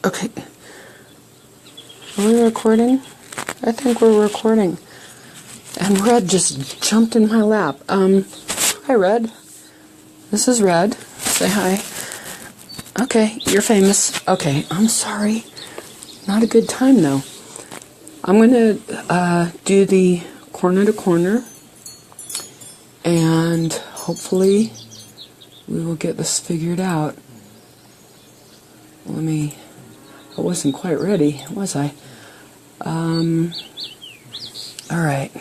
Okay. Are we recording? I think we're recording. And Red just jumped in my lap. Hi, Red. This is Red. Say hi. Okay, you're famous. Okay, I'm sorry. Not a good time, though. I'm going to do the corner to corner, and hopefully we will get this figured out. I wasn't quite ready, was I? Alright.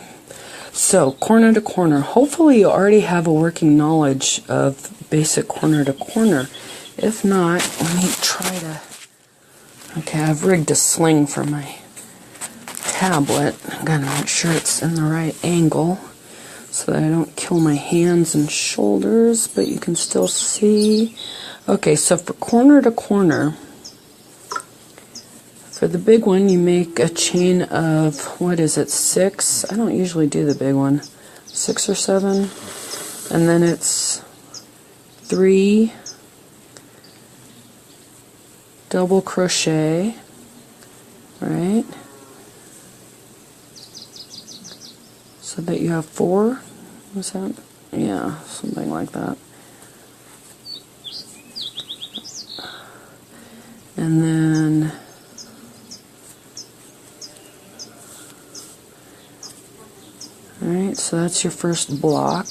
So, corner to corner. Hopefully you already have a working knowledge of basic corner to corner. If not, let me try to... Okay, I've rigged a sling for my tablet. I've got to make sure it's in the right angle so that I don't kill my hands and shoulders, but you can still see. Okay, so for corner to corner, for the big one, you make a chain of, what is it, 6? I don't usually do the big one. 6 or 7. And then it's 3 double crochet, right? So that you have 4. What's that? Yeah, something like that. And then alright, so that's your first block,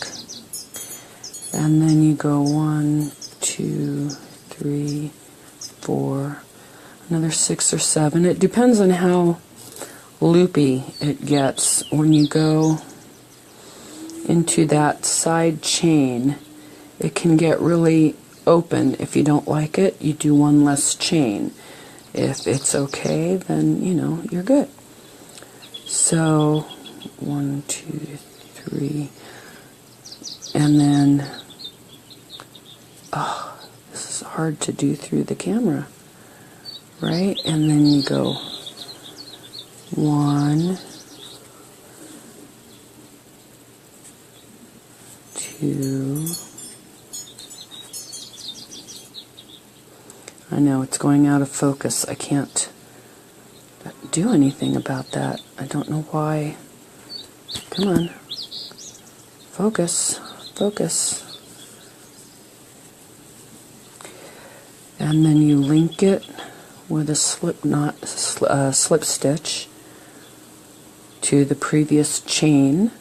and then you go 1, 2, 3, 4, another 6 or 7. It depends on how loopy it gets. When you go into that side chain, it can get really open. If you don't like it, you do one less chain. If it's okay, then you know you're good. So 1, 2, 3, and then, oh, this is hard to do through the camera, right? And then you go 1, 2, I know it's going out of focus. I can't do anything about that. I don't know why. Come on. Focus. Focus. And then you link it with a slip stitch to the previous chain.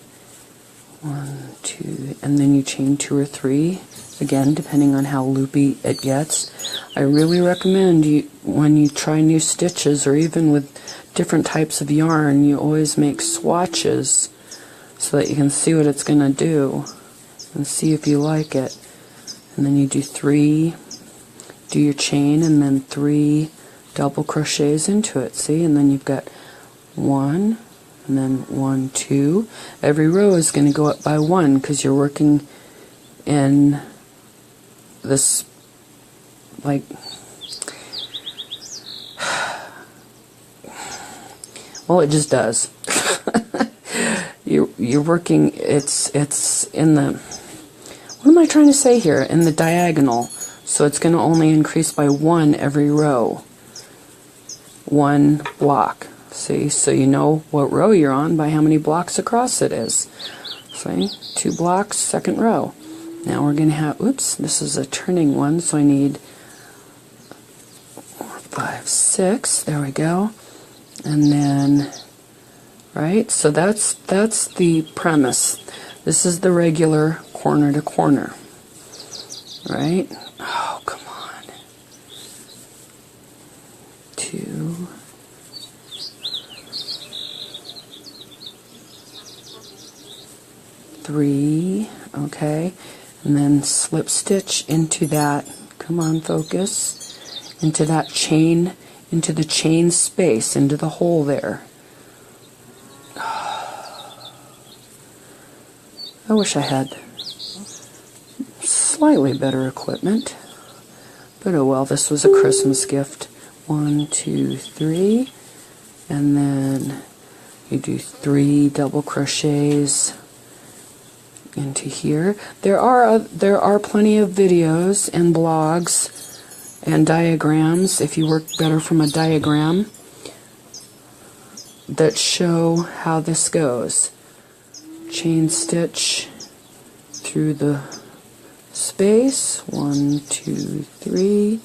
1, 2, and then you chain 2 or 3. Again, depending on how loopy it gets. I really recommend you, when you try new stitches, or even with different types of yarn, you always make swatches so that you can see what it's going to do and see if you like it. And then you do 3, do your chain, and then 3 double crochets into it, see? And then you've got 1, and then 1, 2. Every row is going to go up by 1 because you're working in this, like, well, it just does. You're working, it's in the, what am I trying to say here? In the diagonal. So it's going to only increase by 1 every row. 1 block. See, so you know what row you're on by how many blocks across it is. See, 2 blocks, second row. Now we're going to have, oops, this is a turning one, so I need 4, 5, 6, there we go. And then, right, so that's the premise. This is the regular corner to corner, right? Oh, come on. 2, 3, okay, and then slip stitch into that, come on, focus, into that chain, into the chain space, into the hole there. I wish I had slightly better equipment, but oh well, this was a Christmas gift. 1, 2, 3, and then you do 3 double crochets into here. There are plenty of videos and blogs and diagrams, if you work better from a diagram, that show how this goes. Chain stitch through the space, 1, 2, 3,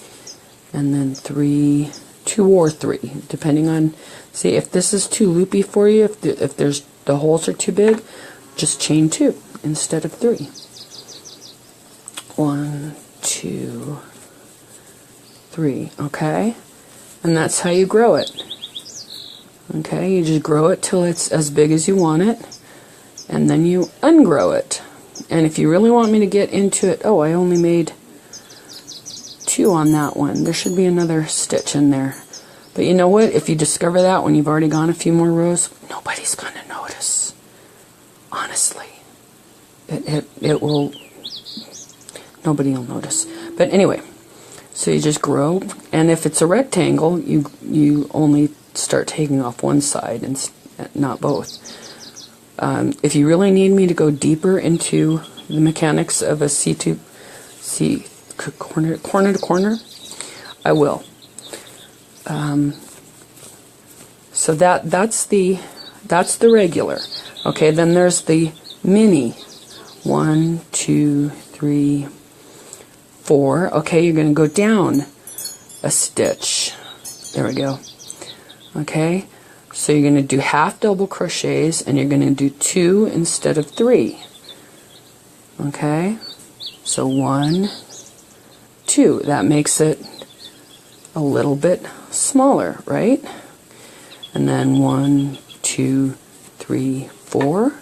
and then 3, 2 or 3, depending on, see, if this is too loopy for you, if there's the holes are too big, just chain 2 instead of 3. 1, 2, 3, okay? And that's how you grow it. Okay, you just grow it till it's as big as you want it, and then you ungrow it. And if you really want me to get into it, oh, I only made 2 on that one. There should be another stitch in there. But you know what? If you discover that when you've already gone a few more rows, nobody's going to notice. Honestly. It will, nobody will notice. But anyway, so you just grow, and if it's a rectangle, you only start taking off one side and not both. If you really need me to go deeper into the mechanics of a c2c corner to corner, I will. So that's the regular. Okay, then there's the mini. 1, 2, 3, 4. Okay, you're going to go down a stitch. There we go. Okay, so you're going to do half double crochets, and you're going to do 2 instead of 3. Okay, so 1, 2. That makes it a little bit smaller, right? And then 1, 2, 3, 4.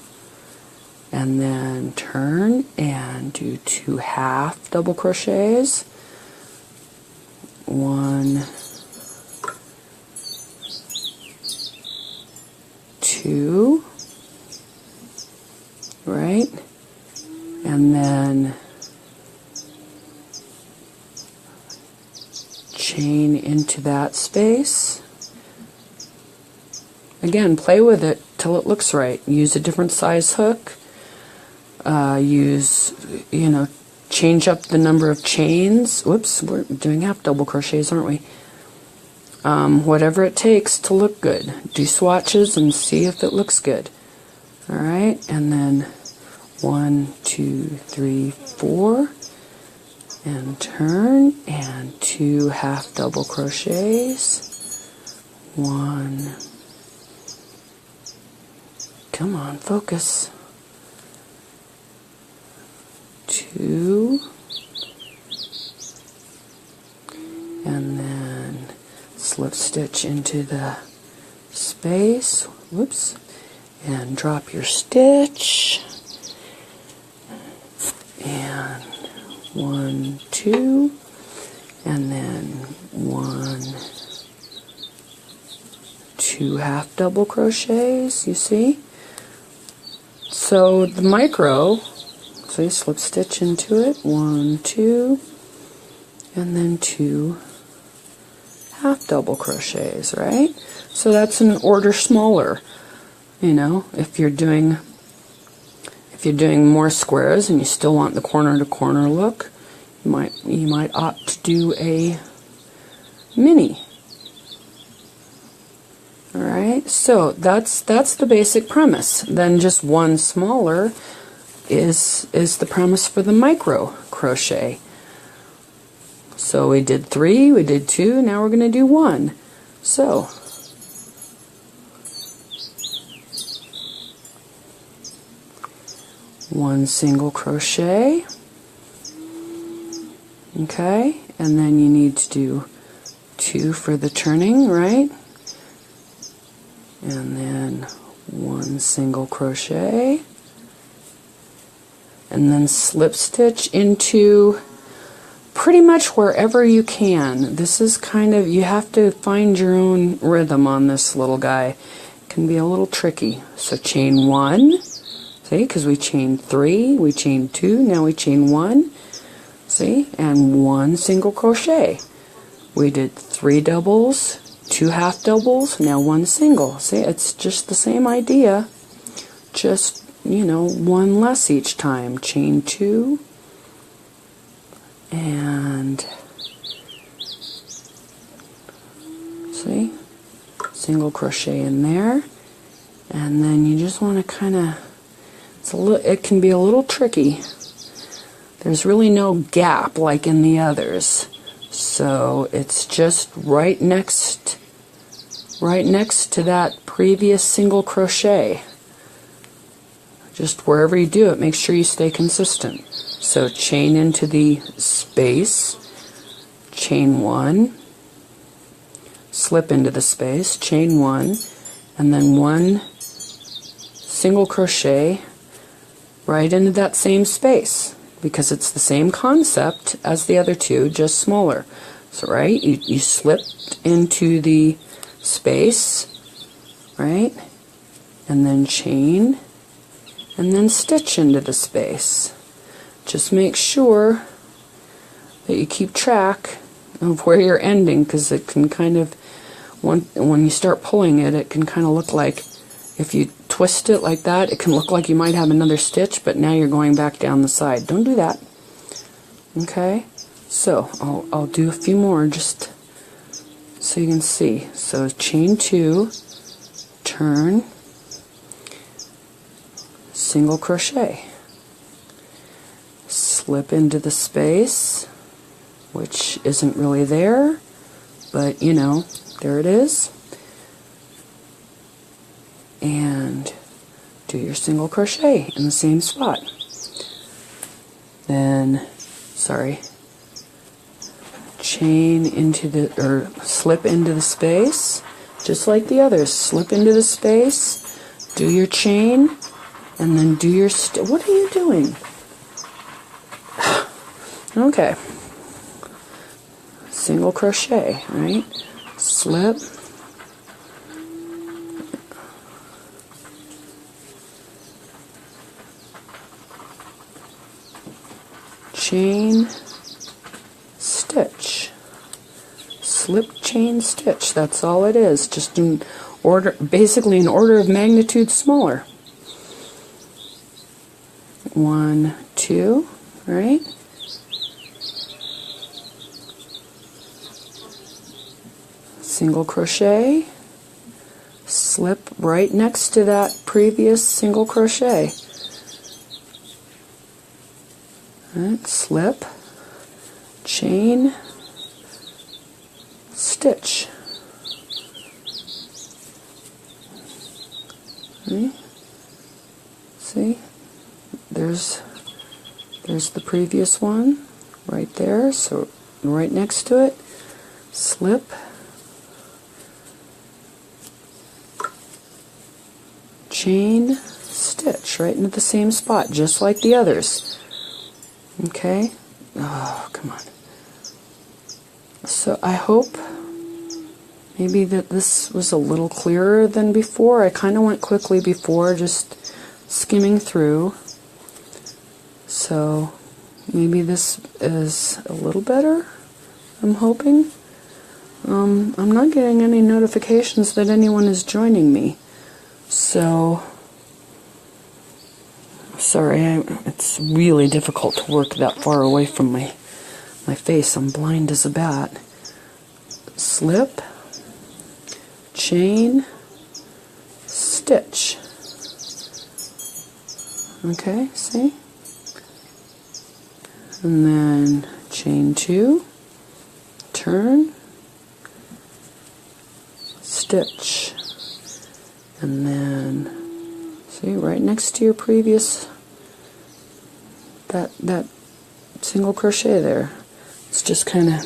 And then turn and do 2 half double crochets. 1, 2, right? And then chain into that space. Again, play with it till it looks right. Use a different size hook. Change up the number of chains. Whoops, we're doing half double crochets, aren't we? Whatever it takes to look good. Do swatches and see if it looks good. Alright, and then 1, 2, 3, 4, and turn, and 2 half double crochets. 1, come on, focus. 2, and then slip stitch into the space, whoops, and drop your stitch, and 1, 2, and then 1, 2 half double crochets, you see? So the micro, so you slip stitch into it, 1, 2, and then 2 half double crochets, right? So that's an order smaller. You know, if you're doing more squares and you still want the corner to corner look, you might opt to do a mini. All right, so that's the basic premise. Then just one smaller is the premise for the micro crochet. So we did 3, we did 2, now we're going to do 1. So one single crochet, okay, and then you need to do 2 for the turning, right? And then 1 single crochet, and then slip stitch into pretty much wherever you can. This is kind of, you have to find your own rhythm on this little guy. It can be a little tricky. So chain 1, see, because we chained 3, we chained 2, now we chain 1, see, and 1 single crochet. We did 3 doubles, 2 half doubles, now 1 single. See, it's just the same idea, just, you know, 1 less each time. Chain 2, and See? Single crochet in there, and then you just want to kind of, it can be a little tricky. There's really no gap like in the others, so it's just right next to that previous single crochet. Just wherever you do it, make sure you stay consistent. So chain into the space, chain 1, slip into the space, chain 1, and then 1 single crochet right into that same space, because it's the same concept as the other two, just smaller. So right, you slipped into the space, right, and then chain, and then stitch into the space. Just make sure that you keep track of where you're ending, because it can kind of, when you start pulling it, it can kind of look like, if you twist it like that, it can look like you might have another stitch, but now you're going back down the side. Don't do that. Okay? So I'll do a few more just so you can see. So chain 2, turn, single crochet, slip into the space, which isn't really there, but you know, there it is, and do your single crochet in the same spot. Then, chain into the, or slip into the space, just like the others. Slip into the space, do your chain, and then do your what are you doing? Okay. Single crochet, right? Slip, chain, stitch, slip, chain, stitch. That's all it is. Just in order, basically an order of magnitude smaller. 1, 2, right? Single crochet, slip right next to that previous single crochet. Right, slip, chain, stitch. Right? See? There's the previous one right there, so right next to it, slip, chain, stitch right into the same spot, just like the others. Okay? Oh, come on. So I hope maybe that this was a little clearer than before. I kind of went quickly before, just skimming through. So maybe this is a little better, I'm hoping. I'm not getting any notifications that anyone is joining me. So, sorry, it's really difficult to work that far away from my face. I'm blind as a bat. Slip, chain, stitch. Okay, see? And then chain 2, turn, stitch. And then, see, right next to your previous, that single crochet there. It's just kind of,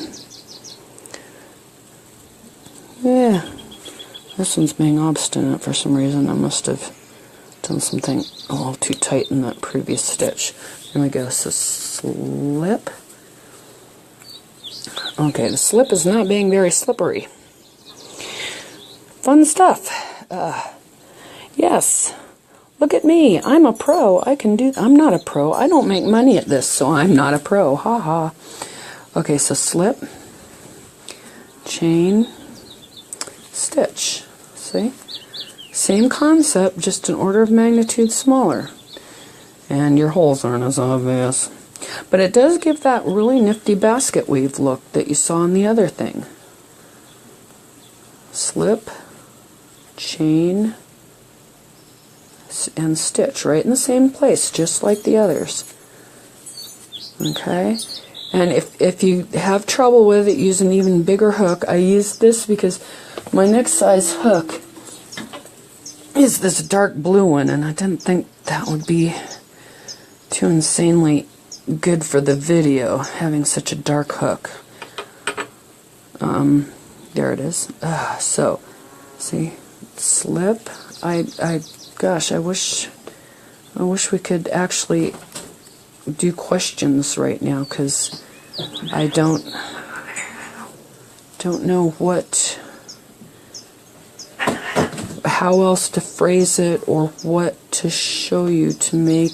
yeah, this one's being obstinate for some reason. I must have done something a little too tight in that previous stitch. There we go, so slip. Okay, the slip is not being very slippery. Fun stuff. Yes, look at me. I'm a pro. I can do. I'm not a pro. I don't make money at this, so I'm not a pro. Ha ha. Okay, so slip, chain, stitch. See? Same concept, just an order of magnitude smaller. And your holes aren't as obvious. But it does give that really nifty basket weave look that you saw in the other thing. slip, chain, and stitch right in the same place, just like the others. Okay, and if you have trouble with it, use an even bigger hook. I use this because my next size hook is this dark blue one, and I didn't think that would be too insanely good for the video, having such a dark hook. There it is. So, see, slip. Gosh, I wish we could actually do questions right now, because I don't know how else to phrase it or what to show you to make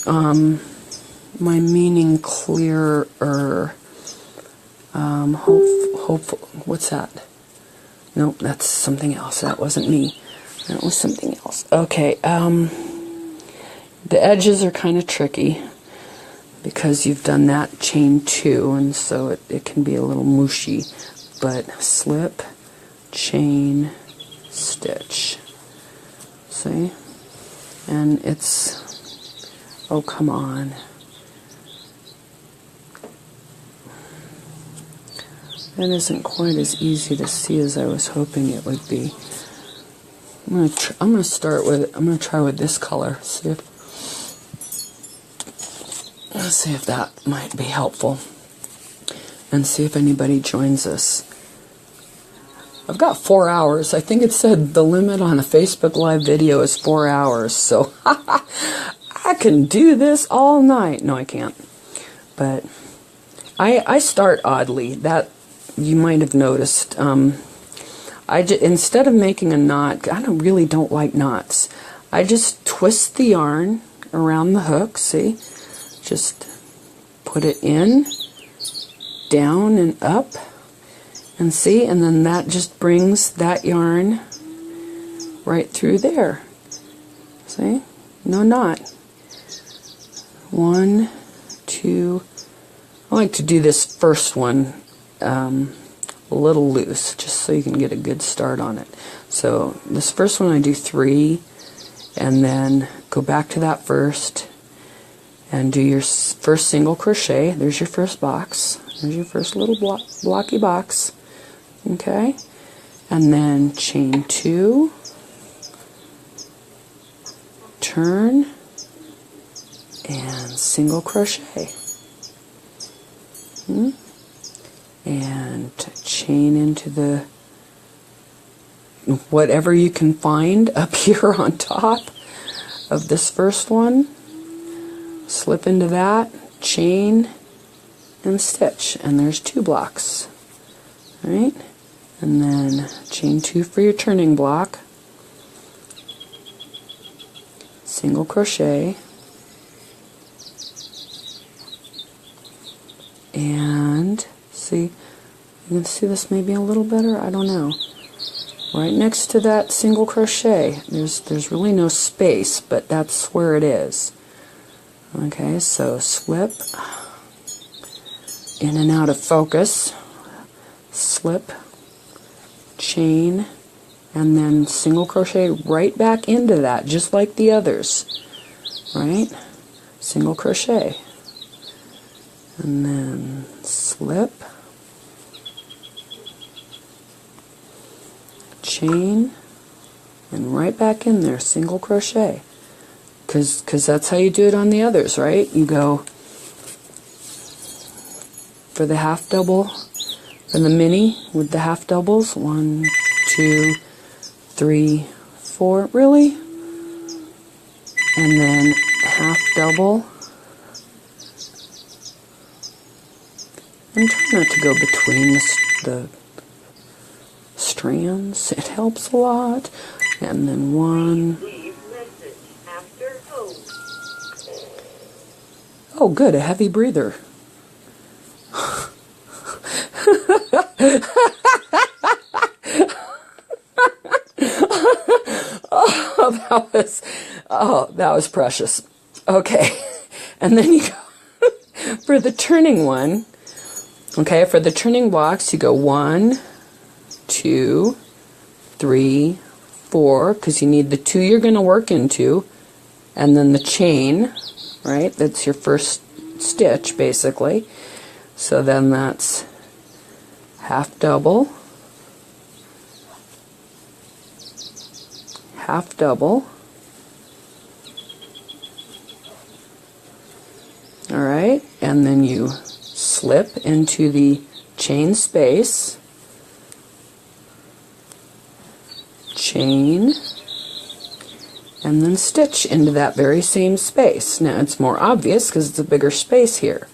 my meaning clearer. What's that? Nope, that's something else. That wasn't me. That was something else. Okay, the edges are kind of tricky because you've done that chain 2, and so it can be a little mushy. But slip, chain, stitch. See? And it's... Oh, come on. That isn't quite as easy to see as I was hoping it would be. I'm gonna start with, I'm gonna try with this color. Let's see if that might be helpful, and see if anybody joins us. I've got 4 hours. I think it said the limit on a Facebook Live video is 4 hours, so I can do this all night. No, I can't. But I start oddly. That you might have noticed. Instead of making a knot, I really don't like knots. I just twist the yarn around the hook. See, just put it in, down, and up. And see, and then that just brings that yarn right through there. See? No knot. 1, 2. I like to do this first one a little loose, just so you can get a good start on it. So this first one I do 3, and then go back to that first, and do your first single crochet. There's your first box. There's your first little blocky box. Okay, and then chain 2, turn, and single crochet, and chain into the whatever you can find up here on top of this first one, slip into that, chain, and stitch, and there's 2 blocks. All right, and then chain 2 for your turning block, single crochet, and see, you can see this maybe a little better, I don't know. Right next to that single crochet, there's really no space, but that's where it is. Okay, so slip, in and out of focus, slip, chain, and then single crochet right back into that, just like the others, right? Single crochet, and then slip, chain, and right back in there, single crochet, because that's how you do it on the others, right? You go for the half double, and the mini with the half doubles, 1, 2, 3, 4, really? And then half double. And try not to go between the strands. It helps a lot. And then 1. Oh, good, a heavy breather. That was precious. Okay, and then you go for the turning one. Okay, for the turning blocks, you go 1, 2, 3, 4, because you need the 2 you're going to work into, and then the chain, right? That's your first stitch, basically. So then that's half double, half double. Alright, and then you slip into the chain space, chain, and then stitch into that very same space. Now it's more obvious because it's a bigger space here.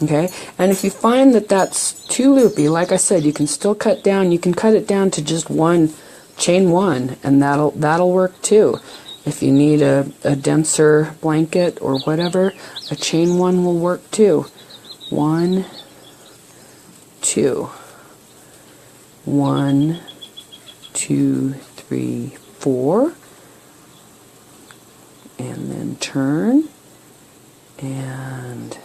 Okay, and if you find that that's too loopy, like I said, you can still cut down. You can cut it down to just one, chain one, and that'll work too. If you need a denser blanket or whatever, a chain one will work too. 1, 2, 1, 2, 3, 4, and then turn, and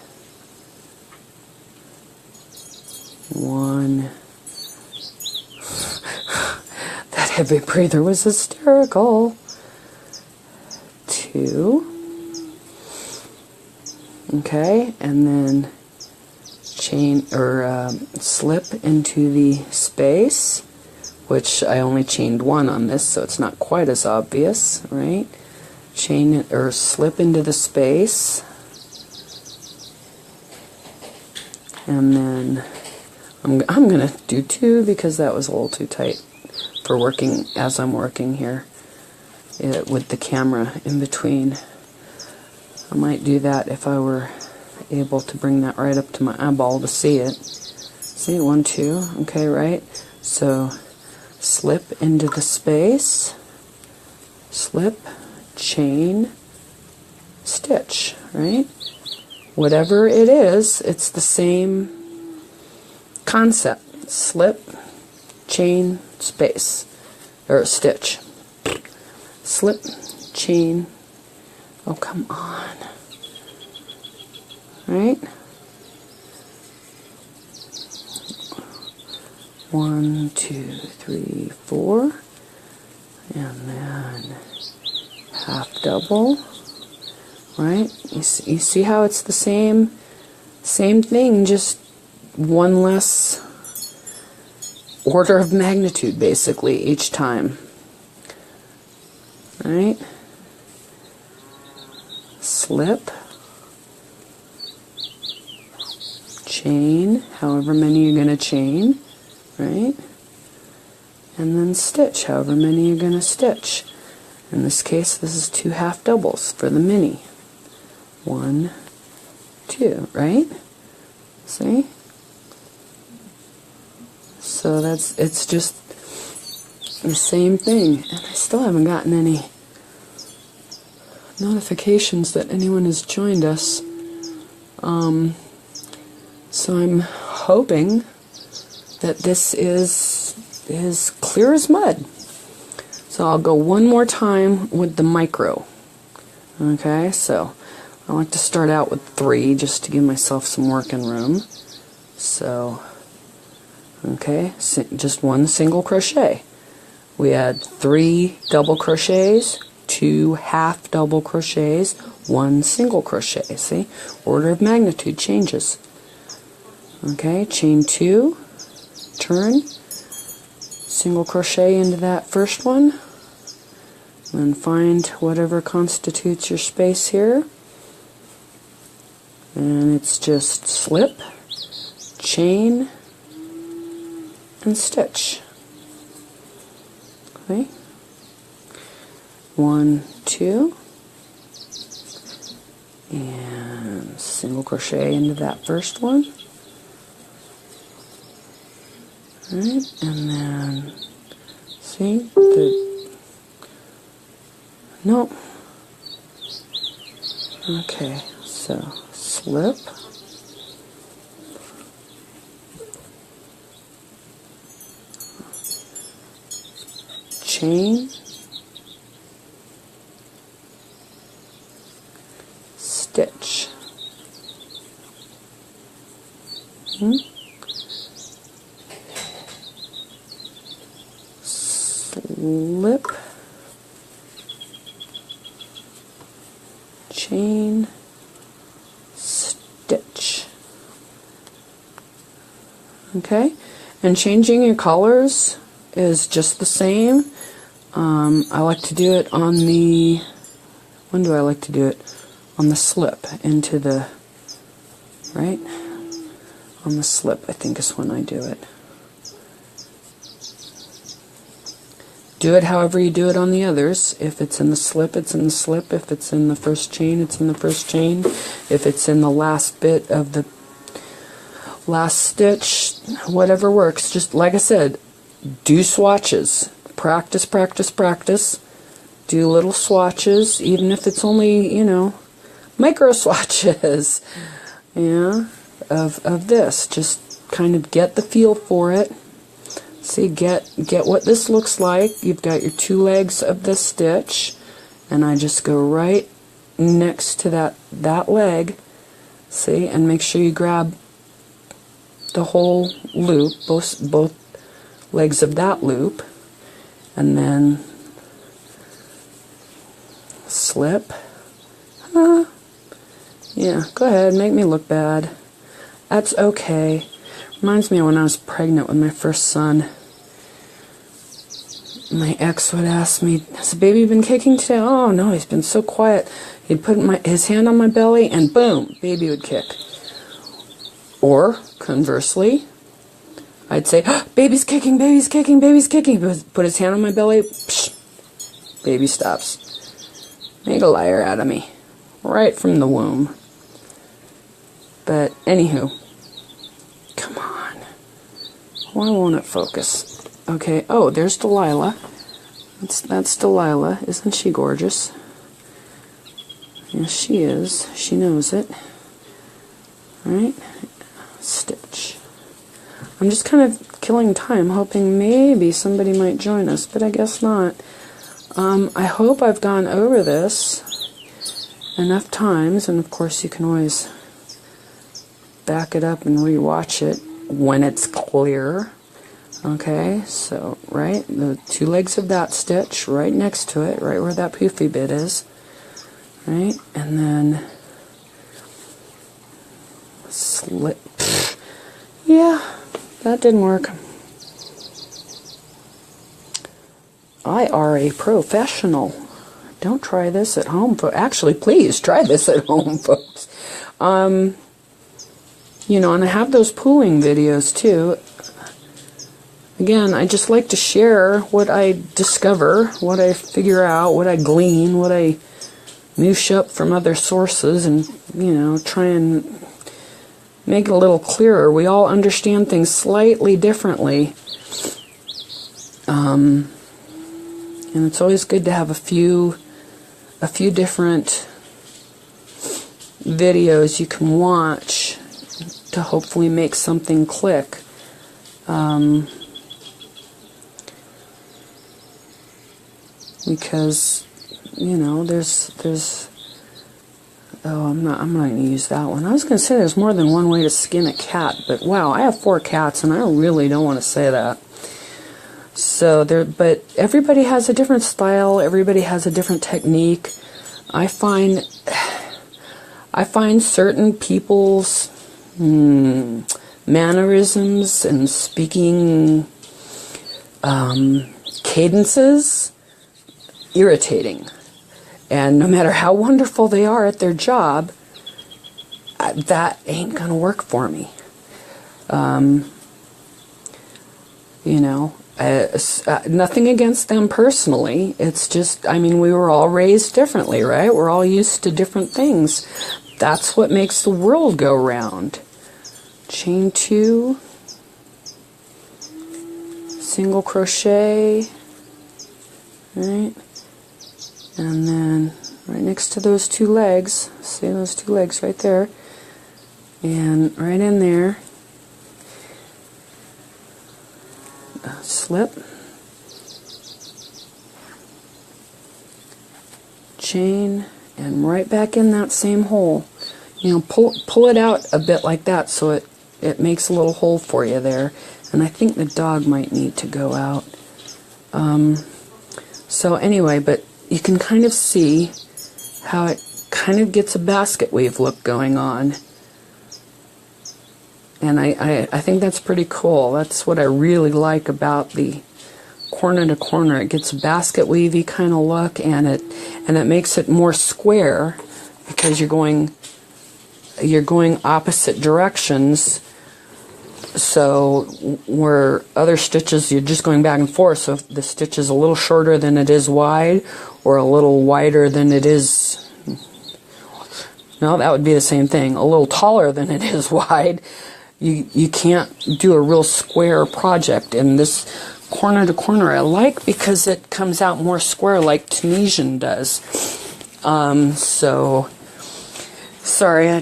1. That heavy breather was hysterical. 2. Okay, and then chain or slip into the space, which I only chained 1 on this, so it's not quite as obvious, right? Chain it or slip into the space, and then I'm gonna do 2 because that was a little too tight for working as I'm working here with the camera in between. I might do that if I were able to bring that right up to my eyeball to see it. See, 1, 2, okay, right? So slip into the space, slip, chain, stitch, right? Whatever it is, it's the same concept. Slip, chain, space, or stitch. Slip, chain, oh come on, right? 1, 2, 3, 4, and then half double, right? You see how it's the same thing, just one less order of magnitude basically each time. Right? Slip, chain, however many you're going to chain, right? And then stitch, however many you're going to stitch. In this case, this is 2 half doubles for the mini. 1, 2, right? See? So it's just the same thing, and I still haven't gotten any notifications that anyone has joined us. So I'm hoping that this is clear as mud. So I'll go one more time with the micro. Okay, so I like to start out with 3 just to give myself some working room. So, okay, just 1 single crochet. We had 3 double crochets, 2 half double crochets, 1 single crochet. See? Order of magnitude changes. Okay, chain 2, turn, single crochet into that first one, and find whatever constitutes your space here. And it's just slip, chain, and stitch. Okay. 1, 2, and single crochet into that first one. Alright, and then see nope. Okay, so slip, chain, stitch. slip, chain, stitch. Okay, and changing your colors is just the same. I like to do it on the, when do I like to do it? On the slip into the, right? On the slip, I think is when I do it. Do it however you do it on the others. If it's in the slip, it's in the slip. If it's in the first chain, it's in the first chain. If it's in the last bit of the last stitch, whatever works. Just like I said, do swatches. Practice, practice, practice. Do little swatches, even if it's only, you know, micro swatches, yeah, of this. Just kind of get the feel for it. See, get what this looks like. You've got your two legs of this stitch, and I just go right next to that leg. See, and make sure you grab the whole loop, both legs of that loop, and then slip. Yeah, go ahead, make me look bad. That's okay. Reminds me of when I was pregnant with my first son. My ex would ask me, has the baby been kicking today? Oh no, he's been so quiet. He'd put his hand on my belly and boom, baby would kick. Or, conversely, I'd say, oh, baby's kicking, baby's kicking, baby's kicking. Put his hand on my belly, psh, baby stops. Make a liar out of me. Right from the womb. But, anywho, come on. Why won't it focus? Okay, oh, there's Delilah. That's Delilah. Isn't she gorgeous? Yes, she is. She knows it. Alright, stitch. I'm just kind of killing time, hoping maybe somebody might join us, but I guess not. I hope I've gone over this enough times, and of course you can always back it up and rewatch it when it's clear. Okay, so right, the two legs of that stitch right next to it, right where that poofy bit is, right, and then slip. Yeah, that didn't work. I are a professional. Don't try this at home, actually, please try this at home, folks. You know, and I have those pooling videos too. Again, I just like to share what I discover, what I figure out, what I glean, what I moosh up from other sources, and, you know, try and make it a little clearer. We all understand things slightly differently. And it's always good to have a few different videos you can watch to hopefully make something click. Because, you know, there's oh, I'm not going to use that one. I was going to say there's more than one way to skin a cat, but wow, I have 4 cats and I really don't want to say that. So but everybody has a different style, everybody has a different technique. I find certain people's mannerisms and speaking cadences irritating. And no matter how wonderful they are at their job, that ain't going to work for me. You know, nothing against them personally. It's just, I mean, we were all raised differently, right? We're all used to different things. That's what makes the world go round. Chain 2, single crochet, right? And then right next to those 2 legs, see those 2 legs right there, and right in there, slip, chain, and right back in that same hole. You know, pull it out a bit like that so it makes a little hole for you there. And I think the dog might need to go out. So anyway, but you can kind of see how it kind of gets a basket weave look going on. And I think that's pretty cool. That's what I really like about the corner to corner. It gets a basket weavy kind of look, and it makes it more square because you're going opposite directions. So where other stitches you're just going back and forth, so if the stitch is a little shorter than it is wide, or a little wider than it is, no, that would be the same thing, a little taller than it is wide, you can't do a real square project. And this corner to corner I like because it comes out more square like Tunisian does. So sorry, I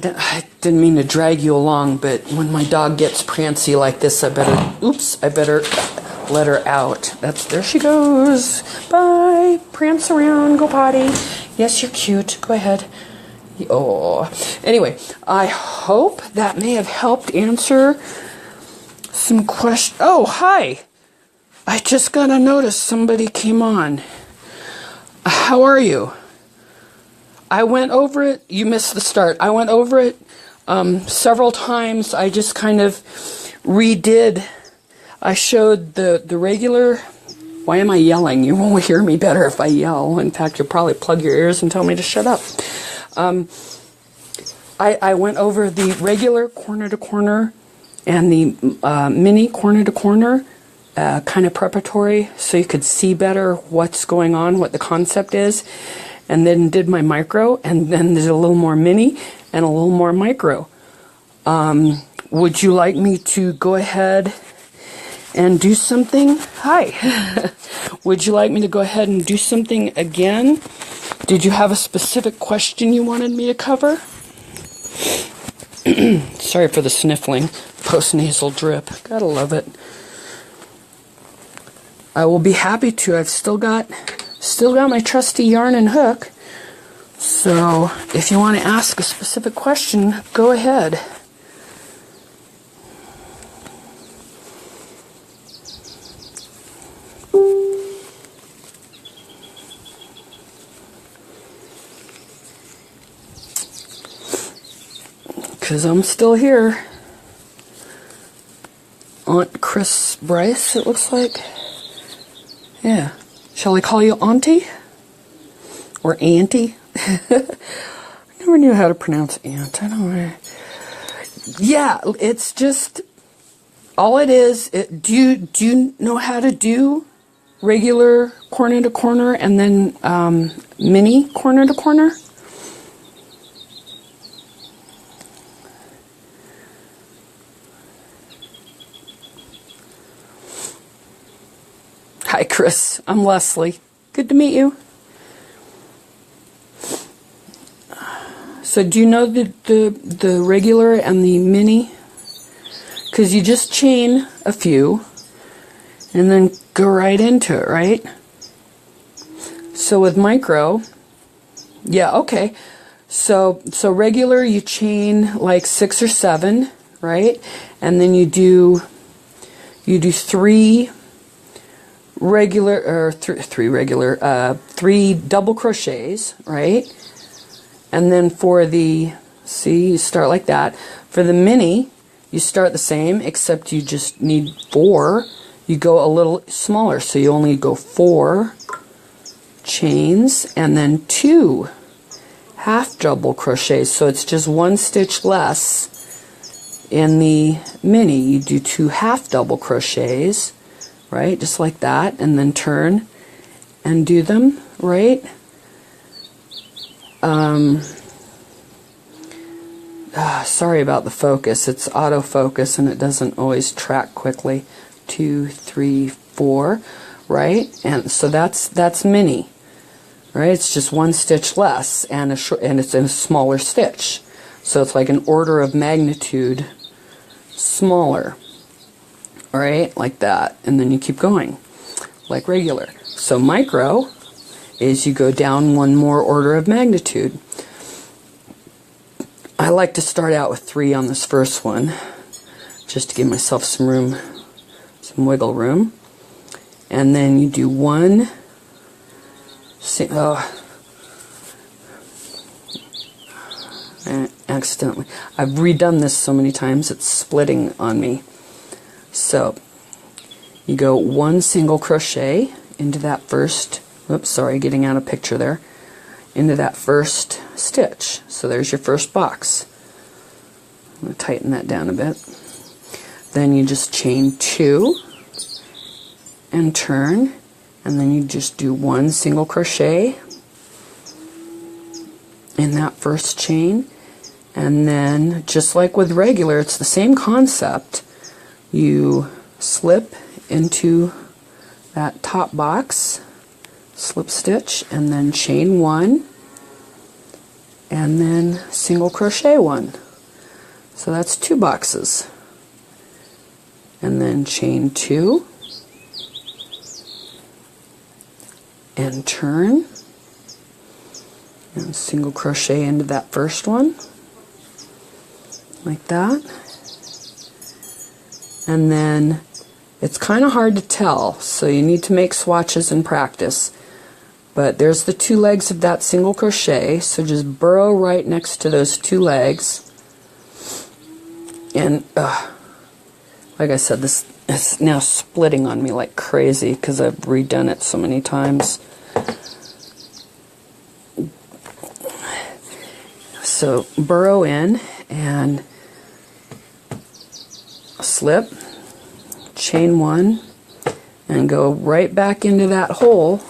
didn't mean to drag you along, but when my dog gets prancy like this, I better let her out. There she goes. Bye. Prance around. Go potty. Yes, you're cute. Go ahead. Oh. Anyway, I hope that may have helped answer some questions. Oh, hi. I just got a notice somebody came on. How are you? I went over it. You missed the start. I went over it several times. I just kind of redid. I showed the regular. Why am I yelling? You won't hear me better if I yell. In fact, you'll probably plug your ears and tell me to shut up. I went over the regular corner to corner and the mini corner to corner, kind of preparatory, so you could see better what's going on, what the concept is. And then did my micro, and then did a little more mini and a little more micro. Would you like me to go ahead and do something? Hi. Would you like me to go ahead and do something again? Did you have a specific question you wanted me to cover? Sorry for the sniffling, post-nasal drip. Gotta love it. I will be happy to. I've still got my trusty yarn and hook, so if you want to ask a specific question, go ahead. Because I'm still here. Aunt Chris Bryce, it looks like. Yeah. Shall I call you Auntie? Or Auntie? I never knew how to pronounce aunt. I don't know. Yeah, it's just, all it is, do you know how to do regular corner to corner and then mini corner to corner? Hi, Chris. I'm Leslie. Good to meet you. So do you know the regular and the mini? Because you just chain a few and then go right into it, right? So with micro, yeah, okay. So regular you chain like 6 or 7, right? And then you do 3 regular, or 3 regular, 3 double crochets, right? And then for the, see, you start like that. For the mini, you start the same, except you just need 4. You go a little smaller, so you only go 4 chains and then 2 half double crochets. So it's just 1 stitch less. In the mini, you do 2 half double crochets, right, just like that, and then turn and do them, right? Sorry about the focus. It's autofocus and it doesn't always track quickly. 2, 3, 4, right? And so that's mini, right? It's just 1 stitch less, and it's in a smaller stitch. So it's like an order of magnitude smaller, all right, like that, and then you keep going like regular. So micro is you go down 1 more order of magnitude. I like to start out with 3 on this first one, just to give myself some room, some wiggle room, and then you do 1 See, accidentally. I've redone this so many times it's splitting on me. So you go 1 single crochet into that first, oops, sorry, getting out of picture there, into that first stitch. So there's your first box. I'm going to tighten that down a bit. Then you just chain 2 and turn, and then you just do 1 single crochet in that first chain, and then just like with regular, it's the same concept. You slip into that top box, slip stitch, and then chain 1, and then single crochet 1. So that's 2 boxes. And then chain 2 and turn and single crochet into that first one like that. And then it's kind of hard to tell, so you need to make swatches and practice. But there's the 2 legs of that single crochet, so just burrow right next to those 2 legs. And like I said, this is now splitting on me like crazy because I've redone it so many times. So burrow in and slip, chain 1, and go right back into that hole,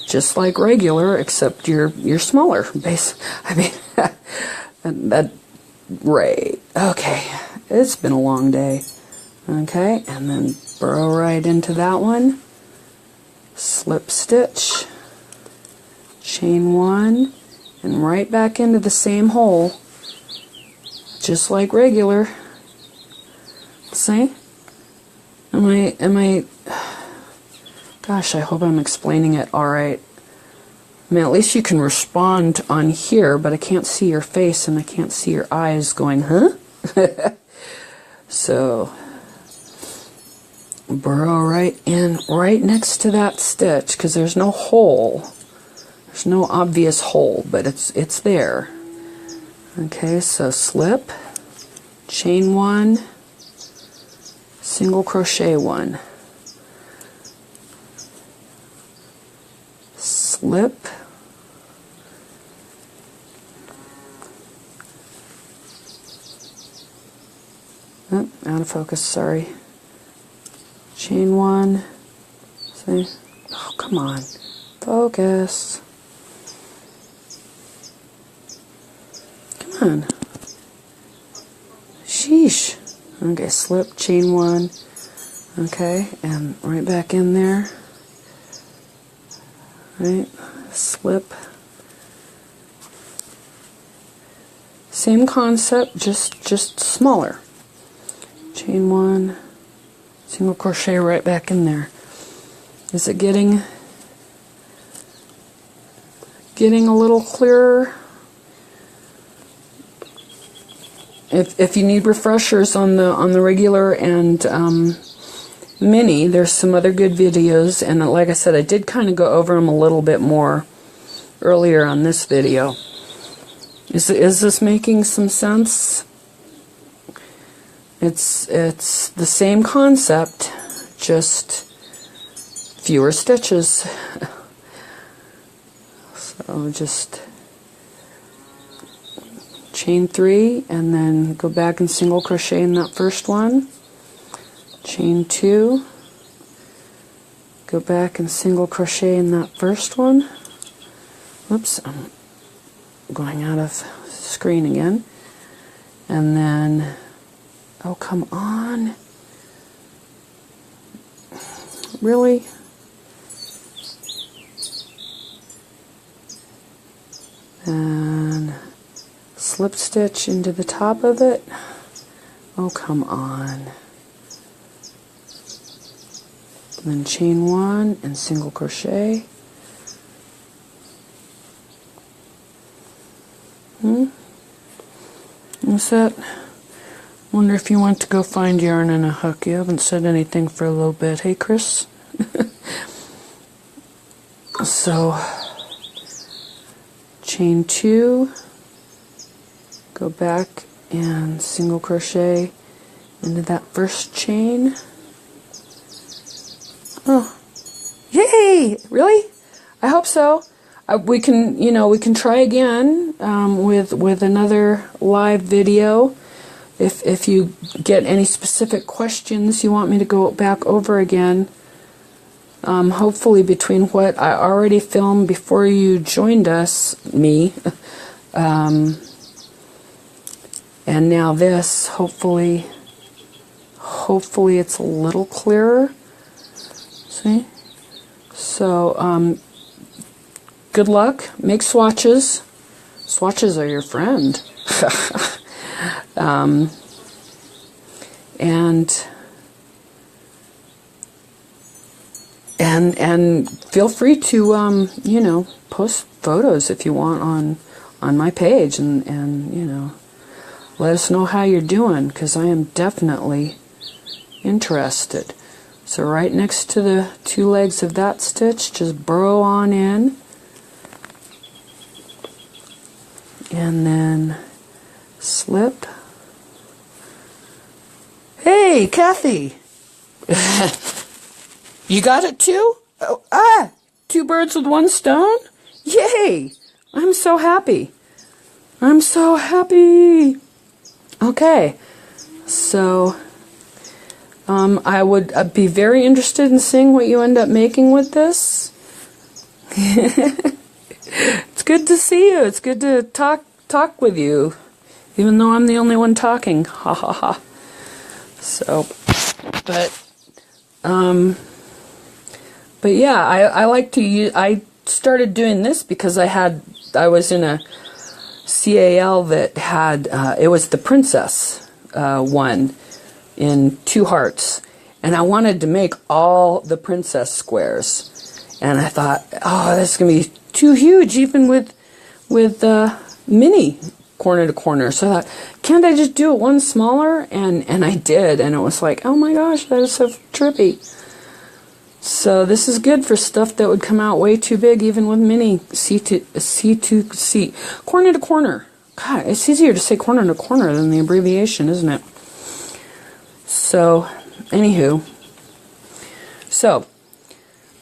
just like regular, except you're smaller. I mean, that right. Okay, it's been a long day. Okay, and then burrow right into that one, slip stitch, chain 1, and right back into the same hole, just like regular. See? Am I, gosh, I hope I'm explaining it alright. I mean, at least you can respond on here, but I can't see your face and I can't see your eyes going, huh? So, burrow right in, right next to that stitch, because there's no hole. There's no obvious hole, but it's there. Okay, so slip, chain 1, single crochet 1, slip, oh, out of focus, sorry, chain 1, see, oh come on, focus, come on, sheesh. Okay, slip, chain 1, okay, and right back in there, right, slip, same concept, just smaller, chain 1, single crochet right back in there. Is it getting a little clearer? If you need refreshers on the regular and mini, there's some other good videos, and like I said, I did kind of go over them a little bit more earlier on this video. Is this making some sense? It's the same concept, just fewer stitches. So just chain 3 and then go back and single crochet in that first one, chain 2, go back and single crochet in that first one. Oops, I'm going out of screen again. And then, oh come on, really? And slip stitch into the top of it. Oh come on. Then chain 1 and single crochet. What's that? Wonder if you want to go find yarn and a hook. You haven't said anything for a little bit. Hey, Chris? So chain 2, go back and single crochet into that first chain. Oh, yay! Really? I hope so. We can, we can try again with another live video. If you get any specific questions you want me to go back over again, hopefully between what I already filmed before you joined us, me, and now this, hopefully it's a little clearer. See? So, good luck. Make swatches. Swatches are your friend. And feel free to post photos if you want on my page, and let us know how you're doing, because I am definitely interested. So right next to the 2 legs of that stitch, just burrow on in, and then slip. Hey, Kathy! You got it too? Oh, 2 birds with 1 stone? Yay! I'm so happy. I'm so happy. Okay, so I would be very interested in seeing what you end up making with this. It's good to see you. It's good to talk with you, even though I'm the only one talking. Ha ha ha. So, but yeah, I like to use. I started doing this because I was in a CAL that had it was the princess one in 2 hearts, and I wanted to make all the princess squares, and I thought, oh, this is gonna be too huge even with mini corner to corner. So I thought, can't I just do it one smaller? And I did, and it was like, oh my gosh, that is so trippy. So this is good for stuff that would come out way too big, even with mini C2c, corner to corner. God, it's easier to say corner to corner than the abbreviation, isn't it? So, anywho, so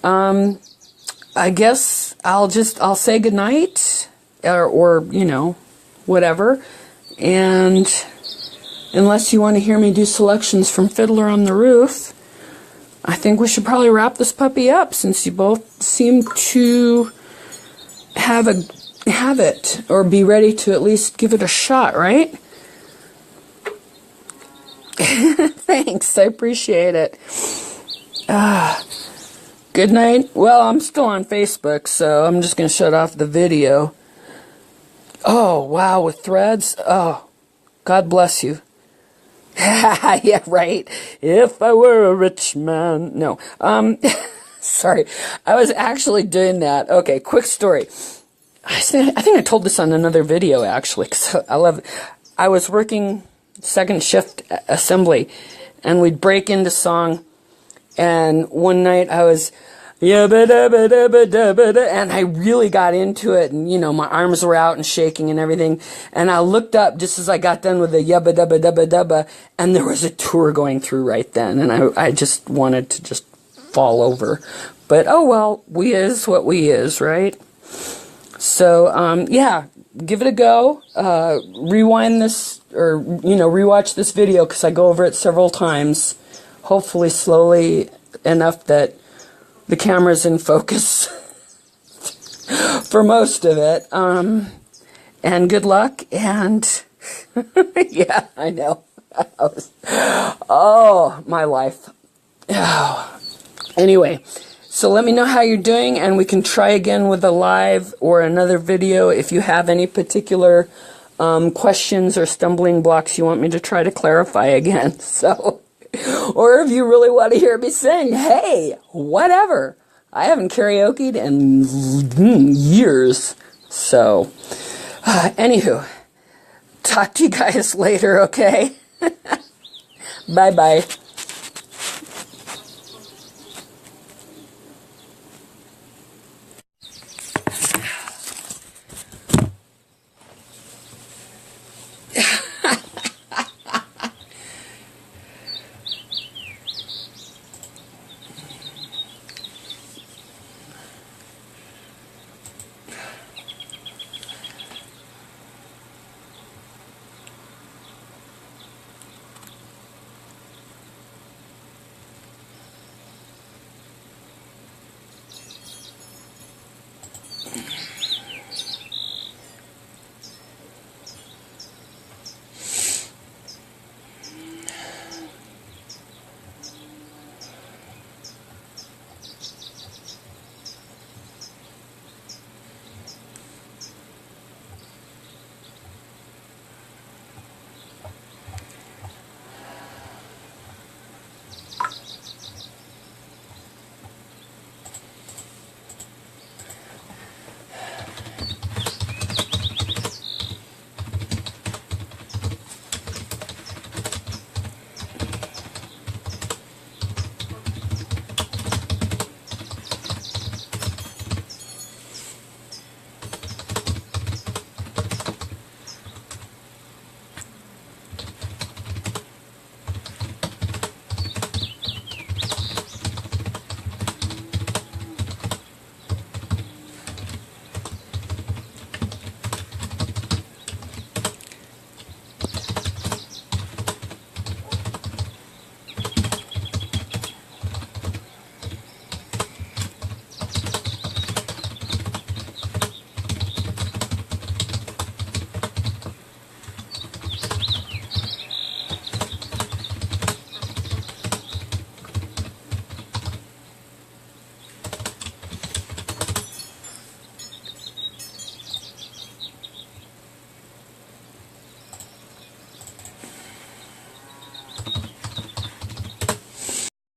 I guess I'll say goodnight, or whatever, and unless you want to hear me do selections from Fiddler on the Roof, I think we should probably wrap this puppy up, since you both seem to have it, or be ready to at least give it a shot, right? Thanks, I appreciate it. Good night. Well, I'm still on Facebook, so I'm just going to shut off the video. Oh, wow, with threads? Oh, God bless you. Yeah, right. If I were a rich man. No. Sorry. I was actually doing that. Okay, quick story. I think I told this on another video, actually, because I love it. I was working second shift assembly, and we'd break into song, and one night I was and I really got into it, and my arms were out and shaking and everything, and I looked up just as I got done with the yabba dabba dabba dabba, and there was a tour going through right then, and I just wanted to just fall over, but oh well, we is what we is, right? So yeah, give it a go. Rewind this, or rewatch this video, because I go over it several times, hopefully slowly enough that the camera's in focus for most of it. And good luck, and yeah, I know. Oh, my life. Oh. Anyway, so let me know how you're doing, and we can try again with a live or another video if you have any particular questions or stumbling blocks you want me to try to clarify again. So, or if you really want to hear me sing, hey, whatever. I haven't karaoke'd in years. So, anywho, talk to you guys later, okay? Bye-bye.